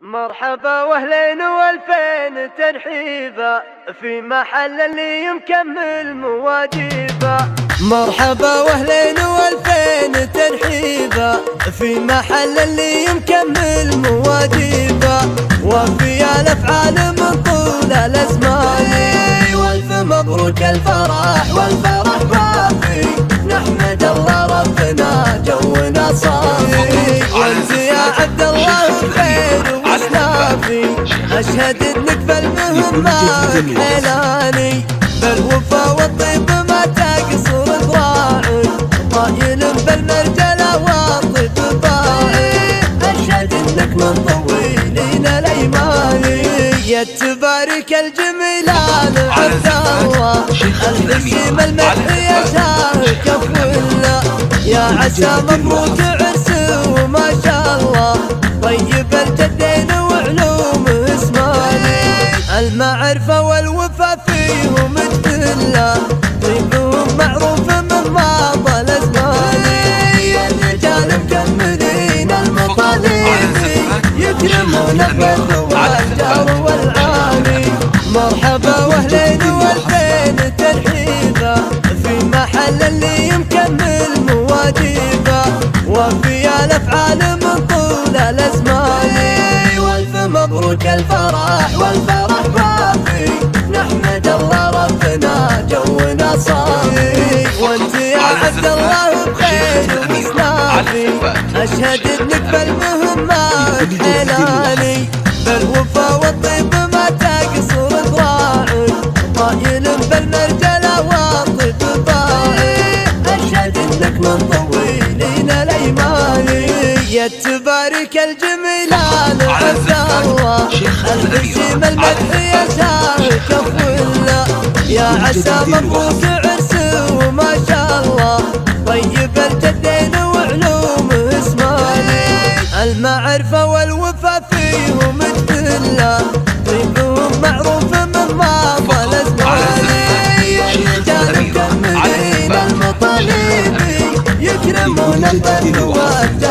مرحبا واهلين والفين ترحيبا في محل اللي مكمل مواجبا. مرحبا واهلين والفين ترحيبا في محل اللي مكمل مواجبا. وفي الافعال من طول الازمان، والف مبروك الفرح والفرح وافي. نحمد الله ربنا جونا صافي، وانت يا عبد الله بخير وسلافي. اشهد انك بالمهمات حيلاني، بالوفا والطيب ما تقصر ذراعك. طايل بالمرجله والطيب باعي، اشهد انك من طويلين الايماني. يا تبارك الجميلان عبد الله، الحسيم المدح يا شاهك فله. يا عسى مبروك عرس وما شاء الله، طيب الجدين وعلوم اسماني. المعرفة والوفا فيهم تدله، طيبهم معروف من ماضى الازمان. يا الرجال مكملين المطالب، يكرمون الفرد والجار والعالي. مرحبا واهلين والفين ترحيبا في محل اللي مكمل مواجبا. وفي الافعال من طول الازمان، والف مبروك الفرح والفرح وافي. نحمد الله ربنا جونا صافي، وانت يا عبد الله بخير وسلافي. اشهد انك بالمهمات حيلاني، بالوفا والطيب ما تقصر ذراعك. طايل بالمرجله والطيب باعي، اشهد انك من طويلين الايماني. يا تبارك الجميلان عبد الله، الحسيم المدح يا شاهك فله. يا عسى مبروك عرس وما شاء الله، طيب الجدين وعلوم اسماني. المعرفة والوفا فيهم تدله، طيبهم معروف من ماضى الازمان. الرجال مكملين المطالب، يكرمون الفرد والجار